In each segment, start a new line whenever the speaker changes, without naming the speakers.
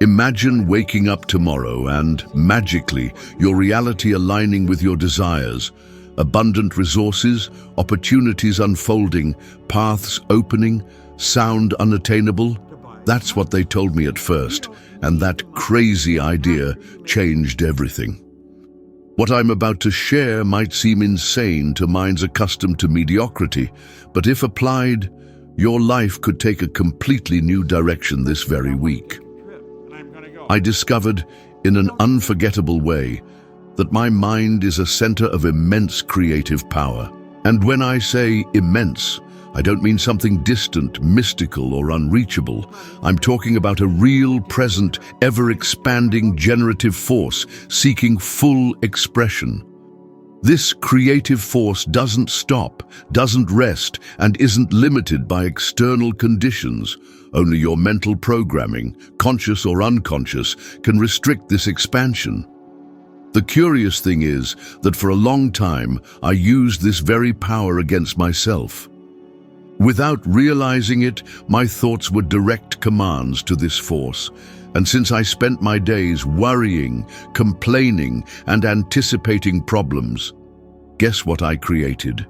Imagine waking up tomorrow and, magically, your reality aligning with your desires. Abundant resources, opportunities unfolding, paths opening, sound unattainable. That's what they told me at first, and that crazy idea changed everything. What I'm about to share might seem insane to minds accustomed to mediocrity, but if applied, your life could take a completely new direction this very week. I discovered, in an unforgettable way, that my mind is a center of immense creative power. And when I say immense, I don't mean something distant, mystical, or unreachable. I'm talking about a real, present, ever-expanding generative force seeking full expression. This creative force doesn't stop, doesn't rest, and isn't limited by external conditions. Only your mental programming, conscious or unconscious, can restrict this expansion. The curious thing is that for a long time, I used this very power against myself. Without realizing it, my thoughts were direct commands to this force. And since I spent my days worrying, complaining, and anticipating problems, guess what I created?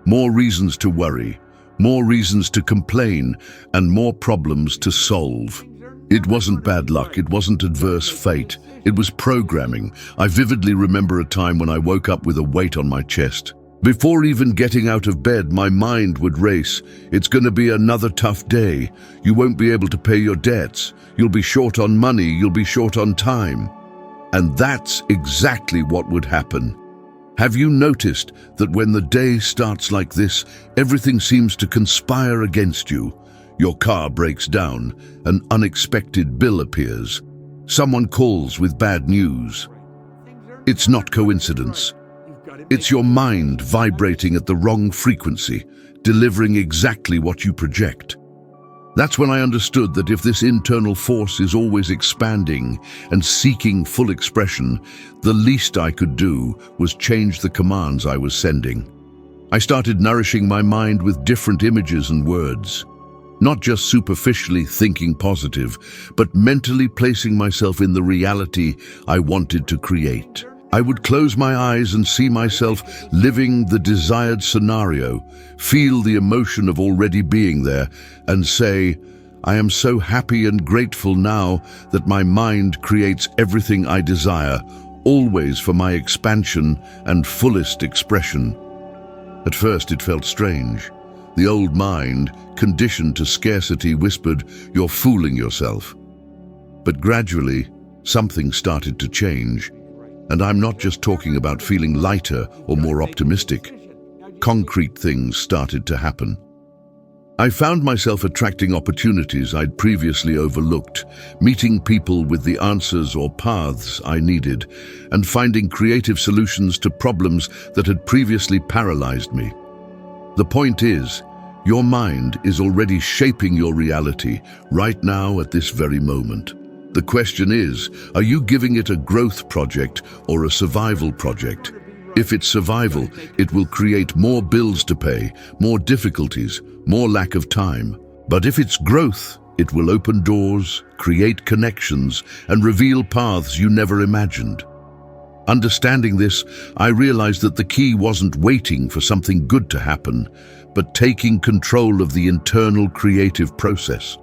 More reasons to worry, more reasons to complain, and more problems to solve. It wasn't bad luck, it wasn't adverse fate, it was programming. I vividly remember a time when I woke up with a weight on my chest. Before even getting out of bed, my mind would race. It's going to be another tough day. You won't be able to pay your debts. You'll be short on money. You'll be short on time. And that's exactly what would happen. Have you noticed that when the day starts like this, everything seems to conspire against you? Your car breaks down, an unexpected bill appears. Someone calls with bad news. It's not coincidence. It's your mind vibrating at the wrong frequency, delivering exactly what you project. That's when I understood that if this internal force is always expanding and seeking full expression, the least I could do was change the commands I was sending. I started nourishing my mind with different images and words, not just superficially thinking positive, but mentally placing myself in the reality I wanted to create. I would close my eyes and see myself living the desired scenario, feel the emotion of already being there, and say, I am so happy and grateful now that my mind creates everything I desire, always for my expansion and fullest expression. At first it felt strange. The old mind, conditioned to scarcity, whispered, "You're fooling yourself." But gradually, something started to change. And I'm not just talking about feeling lighter or more optimistic. Concrete things started to happen. I found myself attracting opportunities I'd previously overlooked, meeting people with the answers or paths I needed, and finding creative solutions to problems that had previously paralyzed me. The point is, your mind is already shaping your reality right now at this very moment. The question is, are you giving it a growth project or a survival project? If it's survival, it will create more bills to pay, more difficulties, more lack of time. But if it's growth, it will open doors, create connections, and reveal paths you never imagined. Understanding this, I realized that the key wasn't waiting for something good to happen, but taking control of the internal creative process.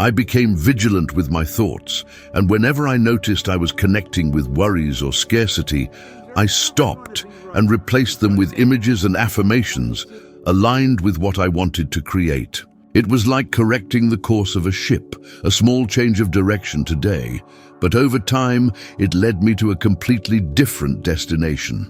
I became vigilant with my thoughts, and whenever I noticed I was connecting with worries or scarcity, I stopped and replaced them with images and affirmations aligned with what I wanted to create. It was like correcting the course of a ship, a small change of direction today, but over time it led me to a completely different destination.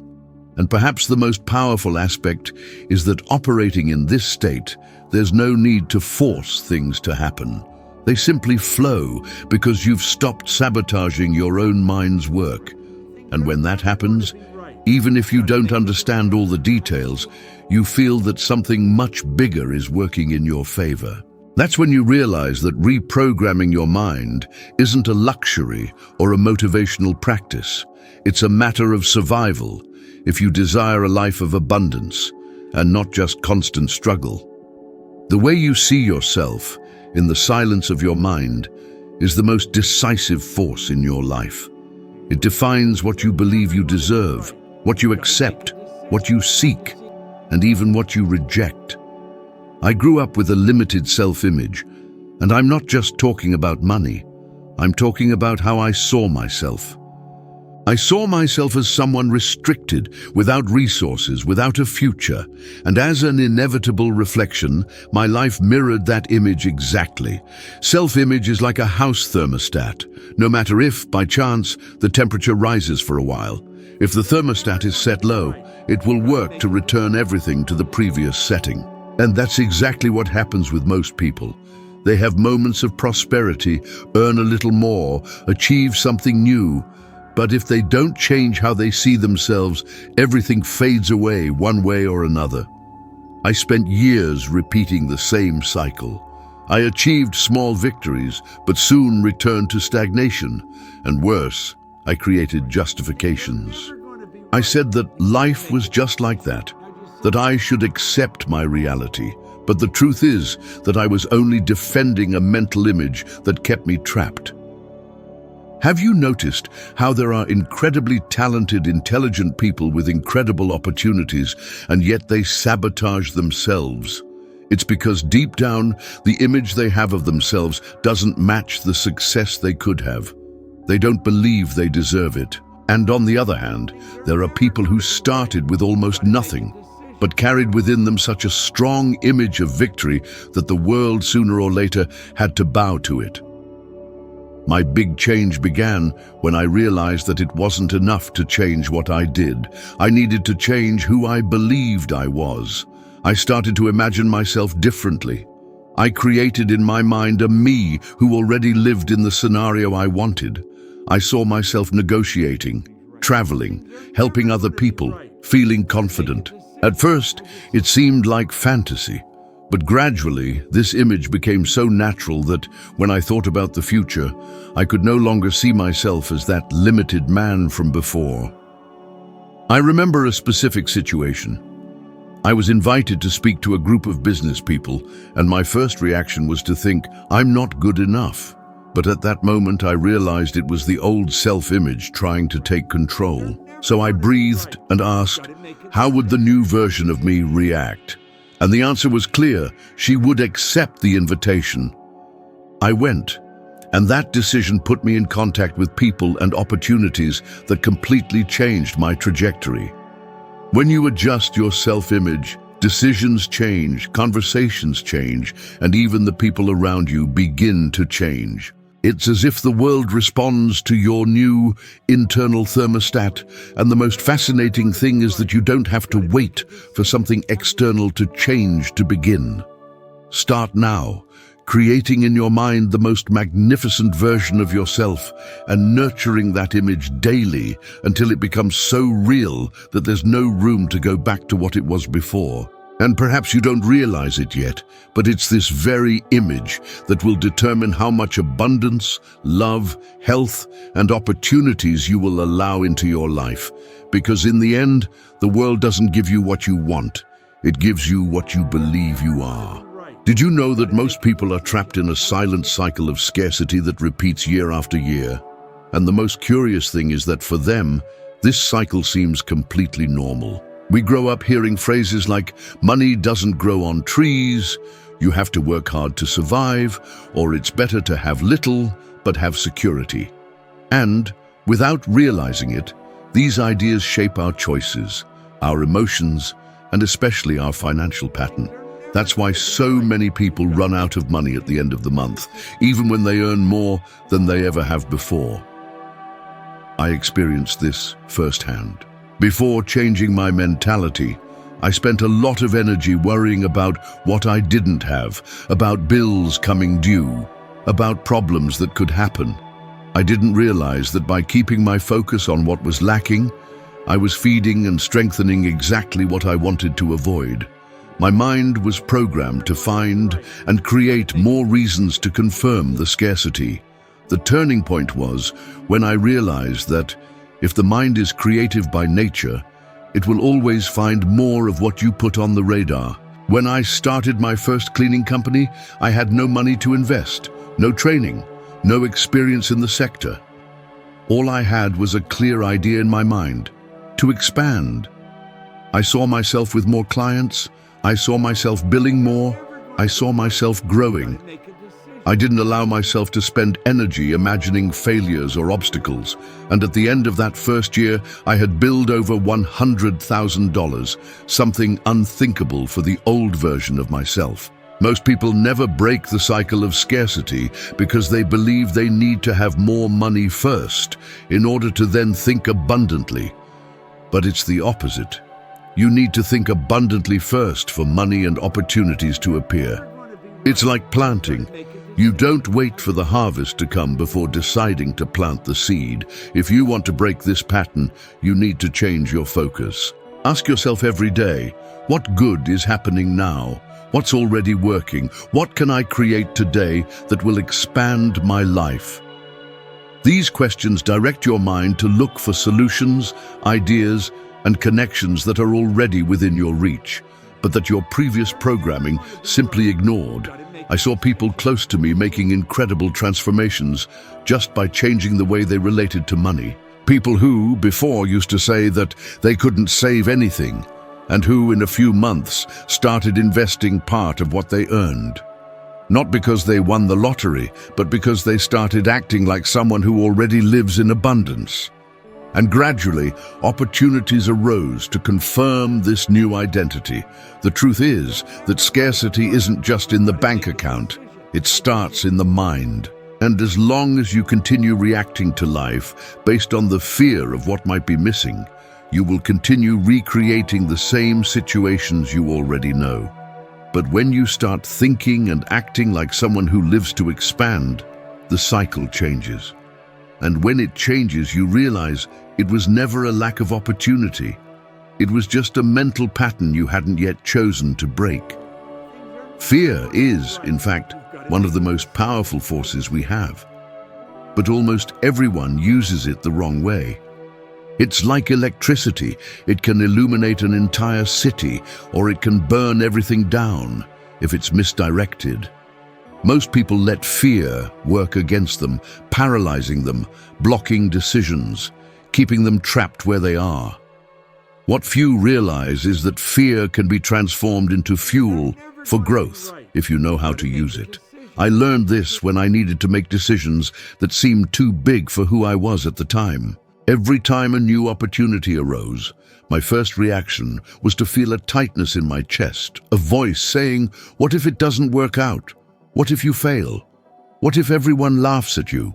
And perhaps the most powerful aspect is that operating in this state, there's no need to force things to happen. They simply flow because you've stopped sabotaging your own mind's work. And when that happens, even if you don't understand all the details, you feel that something much bigger is working in your favor. That's when you realize that reprogramming your mind isn't a luxury or a motivational practice. It's a matter of survival if you desire a life of abundance and not just constant struggle. The way you see yourself in the silence of your mind is the most decisive force in your life. It defines what you believe you deserve, what you accept, what you seek, and even what you reject. I grew up with a limited self-image, and I'm not just talking about money. I'm talking about how I saw myself. I saw myself as someone restricted, without resources, without a future, and as an inevitable reflection, my life mirrored that image exactly. Self-image is like a house thermostat. No matter if, by chance, the temperature rises for a while, if the thermostat is set low, it will work to return everything to the previous setting. And that's exactly what happens with most people. They have moments of prosperity, earn a little more, achieve something new, but if they don't change how they see themselves, everything fades away one way or another. I spent years repeating the same cycle. I achieved small victories, but soon returned to stagnation. And worse, I created justifications. I said that life was just like that I should accept my reality. But the truth is that I was only defending a mental image that kept me trapped. Have you noticed how there are incredibly talented, intelligent people with incredible opportunities, and yet they sabotage themselves? It's because deep down, the image they have of themselves doesn't match the success they could have. They don't believe they deserve it. And on the other hand, there are people who started with almost nothing, but carried within them such a strong image of victory that the world sooner or later had to bow to it. My big change began when I realized that it wasn't enough to change what I did. I needed to change who I believed I was. I started to imagine myself differently. I created in my mind a me who already lived in the scenario I wanted. I saw myself negotiating, traveling, helping other people, feeling confident. At first, it seemed like fantasy. But gradually, this image became so natural that when I thought about the future, I could no longer see myself as that limited man from before. I remember a specific situation. I was invited to speak to a group of business people, and my first reaction was to think, I'm not good enough. But at that moment, I realized it was the old self-image trying to take control. So I breathed and asked, how would the new version of me react? And the answer was clear. She would accept the invitation. I went, and that decision put me in contact with people and opportunities that completely changed my trajectory. When you adjust your self-image, decisions change, conversations change, and even the people around you begin to change. It's as if the world responds to your new internal thermostat, and the most fascinating thing is that you don't have to wait for something external to change to begin. Start now, creating in your mind the most magnificent version of yourself and nurturing that image daily until it becomes so real that there's no room to go back to what it was before. And perhaps you don't realize it yet, but it's this very image that will determine how much abundance, love, health, and opportunities you will allow into your life. Because in the end, the world doesn't give you what you want. It gives you what you believe you are. Did you know that most people are trapped in a silent cycle of scarcity that repeats year after year? And the most curious thing is that for them, this cycle seems completely normal. We grow up hearing phrases like, money doesn't grow on trees, you have to work hard to survive, or it's better to have little, but have security. And, without realizing it, these ideas shape our choices, our emotions, and especially our financial pattern. That's why so many people run out of money at the end of the month, even when they earn more than they ever have before. I experienced this firsthand. Before changing my mentality, I spent a lot of energy worrying about what I didn't have, about bills coming due, about problems that could happen. I didn't realize that by keeping my focus on what was lacking, I was feeding and strengthening exactly what I wanted to avoid. My mind was programmed to find and create more reasons to confirm the scarcity. The turning point was when I realized that if the mind is creative by nature, it will always find more of what you put on the radar. When I started my first cleaning company, I had no money to invest, no training, no experience in the sector. All I had was a clear idea in my mind: to expand. I saw myself with more clients, I saw myself billing more, I saw myself growing. I didn't allow myself to spend energy imagining failures or obstacles, and at the end of that first year, I had billed over $100,000, something unthinkable for the old version of myself. Most people never break the cycle of scarcity because they believe they need to have more money first in order to then think abundantly. But it's the opposite. You need to think abundantly first for money and opportunities to appear. It's like planting. You don't wait for the harvest to come before deciding to plant the seed. If you want to break this pattern, you need to change your focus. Ask yourself every day, what good is happening now? What's already working? What can I create today that will expand my life? These questions direct your mind to look for solutions, ideas, and connections that are already within your reach, but that your previous programming simply ignored. I saw people close to me making incredible transformations just by changing the way they related to money. People who, before, used to say that they couldn't save anything, and who, in a few months, started investing part of what they earned. Not because they won the lottery, but because they started acting like someone who already lives in abundance. And gradually, opportunities arose to confirm this new identity. The truth is that scarcity isn't just in the bank account, it starts in the mind. And as long as you continue reacting to life based on the fear of what might be missing, you will continue recreating the same situations you already know. But when you start thinking and acting like someone who lives to expand, the cycle changes. And when it changes, you realize it was never a lack of opportunity. It was just a mental pattern you hadn't yet chosen to break. Fear is, in fact, one of the most powerful forces we have. But almost everyone uses it the wrong way. It's like electricity. It can illuminate an entire city, or it can burn everything down if it's misdirected. Most people let fear work against them, paralyzing them, blocking decisions, keeping them trapped where they are. What few realize is that fear can be transformed into fuel for growth if you know how to use it. I learned this when I needed to make decisions that seemed too big for who I was at the time. Every time a new opportunity arose, my first reaction was to feel a tightness in my chest, a voice saying, "What if it doesn't work out? What if you fail? What if everyone laughs at you?"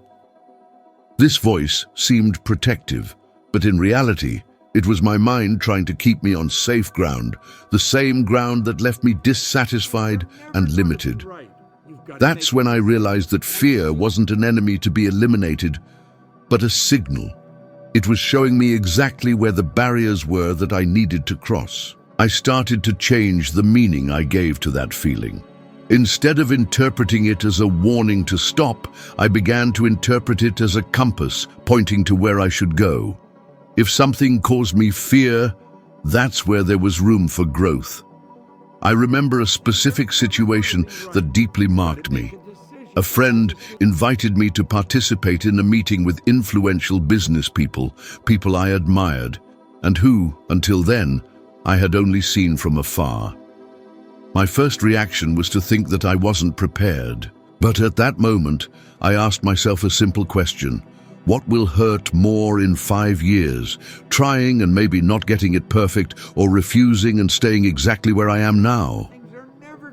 This voice seemed protective, but in reality, it was my mind trying to keep me on safe ground, the same ground that left me dissatisfied and limited. That's when I realized that fear wasn't an enemy to be eliminated, but a signal. It was showing me exactly where the barriers were that I needed to cross. I started to change the meaning I gave to that feeling. Instead of interpreting it as a warning to stop, I began to interpret it as a compass pointing to where I should go. If something caused me fear, that's where there was room for growth. I remember a specific situation that deeply marked me. A friend invited me to participate in a meeting with influential business people, people I admired, and who, until then, I had only seen from afar. My first reaction was to think that I wasn't prepared. But at that moment, I asked myself a simple question. What will hurt more in 5 years? Trying and maybe not getting it perfect, or refusing and staying exactly where I am now?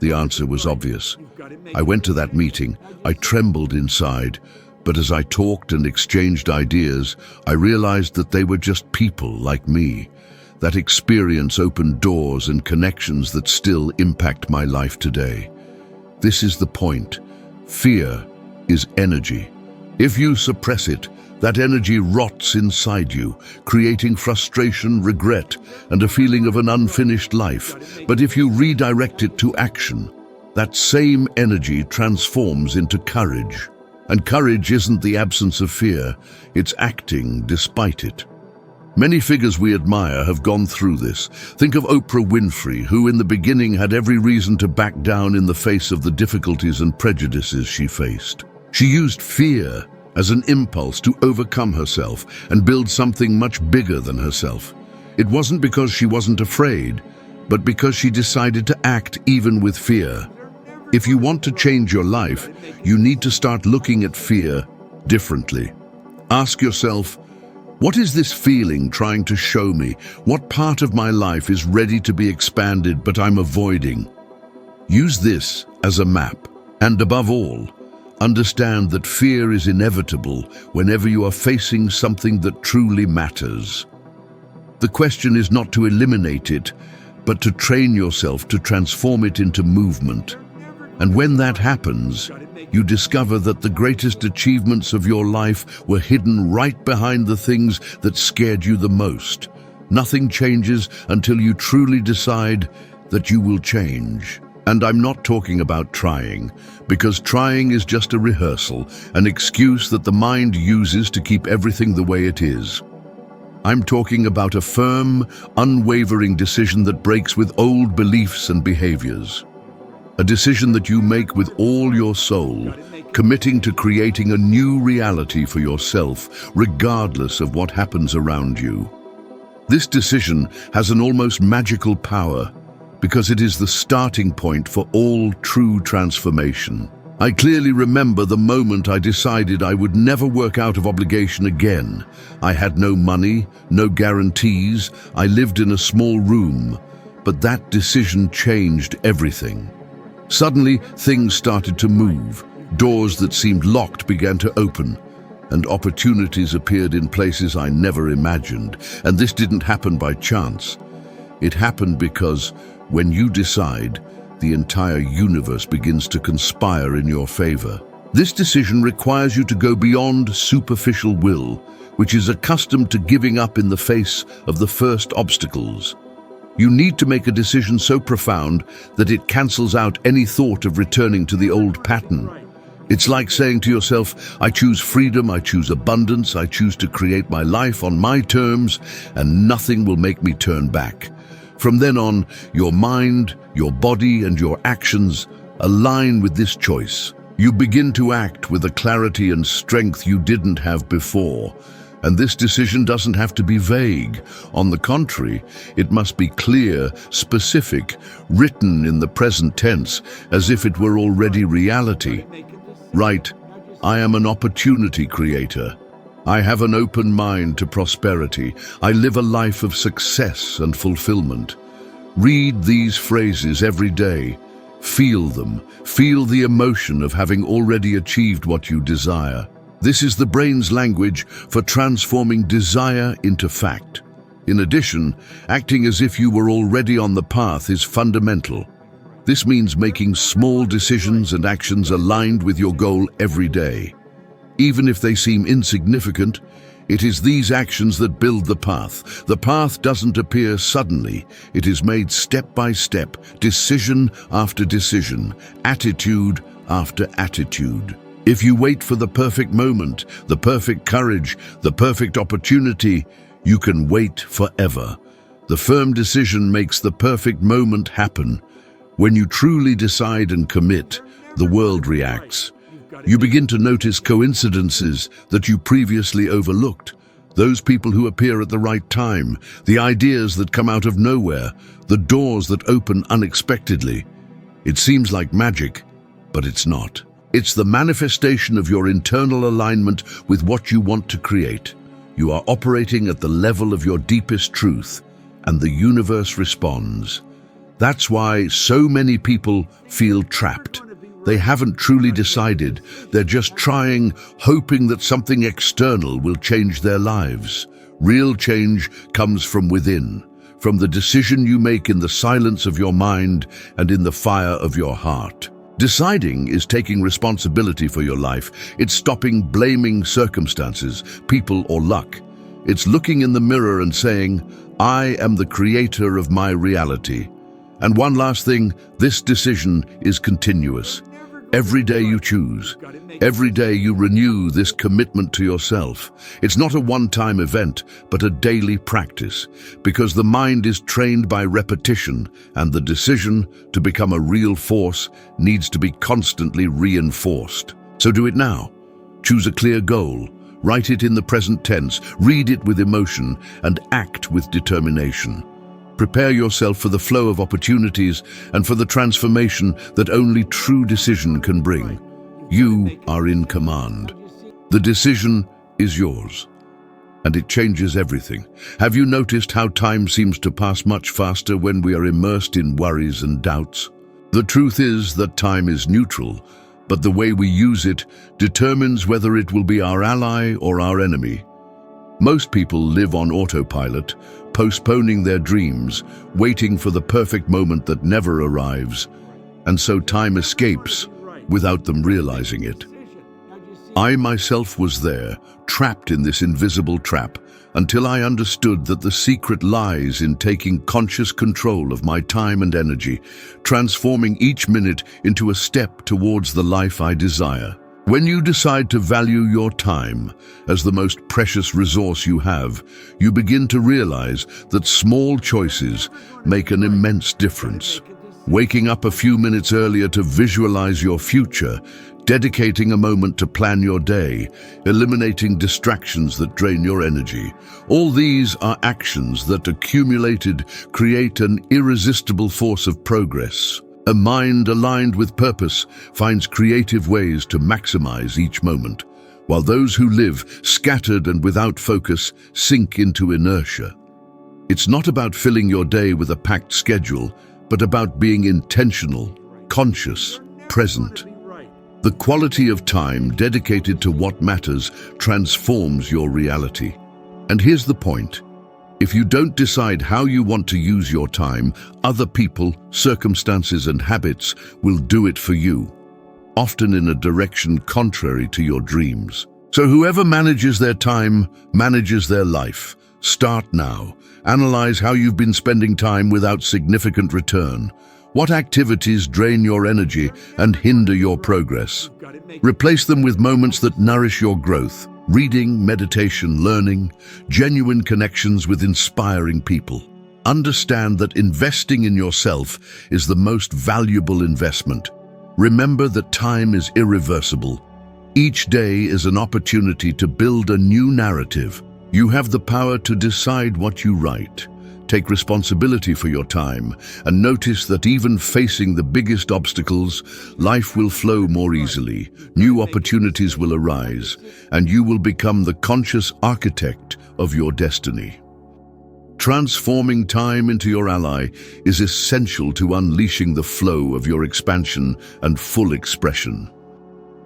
The answer was obvious. I went to that meeting. I trembled inside. But as I talked and exchanged ideas, I realized that they were just people like me. That experience opened doors and connections that still impact my life today. This is the point. Fear is energy. If you suppress it, that energy rots inside you, creating frustration, regret, and a feeling of an unfinished life. But if you redirect it to action, that same energy transforms into courage. And courage isn't the absence of fear, it's acting despite it. Many figures we admire have gone through this. Think of Oprah Winfrey, who in the beginning had every reason to back down in the face of the difficulties and prejudices she faced. She used fear as an impulse to overcome herself and build something much bigger than herself. It wasn't because she wasn't afraid, but because she decided to act even with fear. If you want to change your life, you need to start looking at fear differently. Ask yourself, what is this feeling trying to show me? What part of my life is ready to be expanded but I'm avoiding? Use this as a map. And above all, understand that fear is inevitable whenever you are facing something that truly matters. The question is not to eliminate it, but to train yourself to transform it into movement. And when that happens, you discover that the greatest achievements of your life were hidden right behind the things that scared you the most. Nothing changes until you truly decide that you will change. And I'm not talking about trying, because trying is just a rehearsal, an excuse that the mind uses to keep everything the way it is. I'm talking about a firm, unwavering decision that breaks with old beliefs and behaviors. A decision that you make with all your soul, committing to creating a new reality for yourself, regardless of what happens around you. This decision has an almost magical power, because it is the starting point for all true transformation. I clearly remember the moment I decided I would never work out of obligation again. I had no money, no guarantees, I lived in a small room, but that decision changed everything. Suddenly, things started to move. Doors that seemed locked began to open, and opportunities appeared in places I never imagined. And this didn't happen by chance. It happened because when you decide, the entire universe begins to conspire in your favor. This decision requires you to go beyond superficial will, which is accustomed to giving up in the face of the first obstacles. You need to make a decision so profound that it cancels out any thought of returning to the old pattern. It's like saying to yourself, I choose freedom, I choose abundance, I choose to create my life on my terms, and nothing will make me turn back. From then on, your mind, your body, and your actions align with this choice. You begin to act with a clarity and strength you didn't have before. And this decision doesn't have to be vague. On the contrary, it must be clear, specific, written in the present tense, as if it were already reality. Right, I am an opportunity creator. I have an open mind to prosperity. I live a life of success and fulfillment. Read these phrases every day. Feel them. Feel the emotion of having already achieved what you desire. This is the brain's language for transforming desire into fact. In addition, acting as if you were already on the path is fundamental. This means making small decisions and actions aligned with your goal every day. Even if they seem insignificant, it is these actions that build the path. The path doesn't appear suddenly. It is made step by step, decision after decision, attitude after attitude. If you wait for the perfect moment, the perfect courage, the perfect opportunity, you can wait forever. The firm decision makes the perfect moment happen. When you truly decide and commit, the world reacts. You begin to notice coincidences that you previously overlooked. Those people who appear at the right time, the ideas that come out of nowhere, the doors that open unexpectedly. It seems like magic, but it's not. It's the manifestation of your internal alignment with what you want to create. You are operating at the level of your deepest truth, and the universe responds. That's why so many people feel trapped. They haven't truly decided. They're just trying, hoping that something external will change their lives. Real change comes from within, from the decision you make in the silence of your mind and in the fire of your heart. Deciding is taking responsibility for your life. It's stopping blaming circumstances, people, or luck. It's looking in the mirror and saying, I am the creator of my reality. And one last thing, this decision is continuous. Every day you choose. Every day you renew this commitment to yourself. It's not a one-time event, but a daily practice, because the mind is trained by repetition, and the decision to become a real force needs to be constantly reinforced. So do it now. Choose a clear goal. Write it in the present tense, read it with emotion, and act with determination. Prepare yourself for the flow of opportunities and for the transformation that only true decision can bring. You are in command. The decision is yours, and it changes everything. Have you noticed how time seems to pass much faster when we are immersed in worries and doubts? The truth is that time is neutral, but the way we use it determines whether it will be our ally or our enemy. Most people live on autopilot, postponing their dreams, waiting for the perfect moment that never arrives, and so time escapes without them realizing it. I myself was there, trapped in this invisible trap, until I understood that the secret lies in taking conscious control of my time and energy, transforming each minute into a step towards the life I desire. When you decide to value your time as the most precious resource you have, you begin to realize that small choices make an immense difference. Waking up a few minutes earlier to visualize your future, dedicating a moment to plan your day, eliminating distractions that drain your energy. All these are actions that, accumulated, create an irresistible force of progress. A mind aligned with purpose finds creative ways to maximize each moment, while those who live scattered and without focus sink into inertia. It's not about filling your day with a packed schedule, but about being intentional, conscious, present. The quality of time dedicated to what matters transforms your reality. And here's the point. If you don't decide how you want to use your time, other people, circumstances, and habits will do it for you, often in a direction contrary to your dreams. So whoever manages their time manages their life. Start now. Analyze how you've been spending time without significant return. What activities drain your energy and hinder your progress? Replace them with moments that nourish your growth. Reading, meditation, learning, genuine connections with inspiring people. Understand that investing in yourself is the most valuable investment. Remember that time is irreversible. Each day is an opportunity to build a new narrative. You have the power to decide what you write. Take responsibility for your time and notice that even facing the biggest obstacles, life will flow more easily, new opportunities will arise, and you will become the conscious architect of your destiny. Transforming time into your ally is essential to unleashing the flow of your expansion and full expression.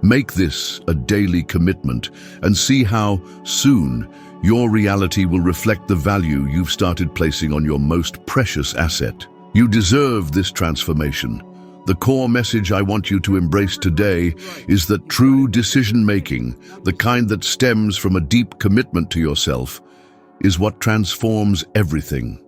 Make this a daily commitment and see how, soon, your reality will reflect the value you've started placing on your most precious asset. You deserve this transformation. The core message I want you to embrace today is that true decision-making, the kind that stems from a deep commitment to yourself, is what transforms everything.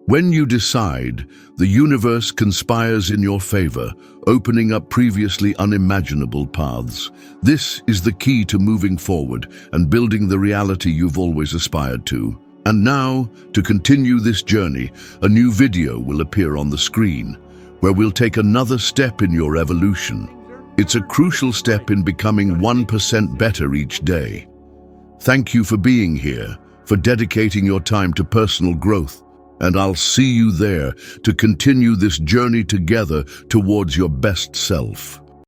When you decide, the universe conspires in your favor, opening up previously unimaginable paths. This is the key to moving forward and building the reality you've always aspired to. And now, to continue this journey, a new video will appear on the screen, where we'll take another step in your evolution. It's a crucial step in becoming 1% better each day. Thank you for being here, for dedicating your time to personal growth, and I'll see you there to continue this journey together towards your best self.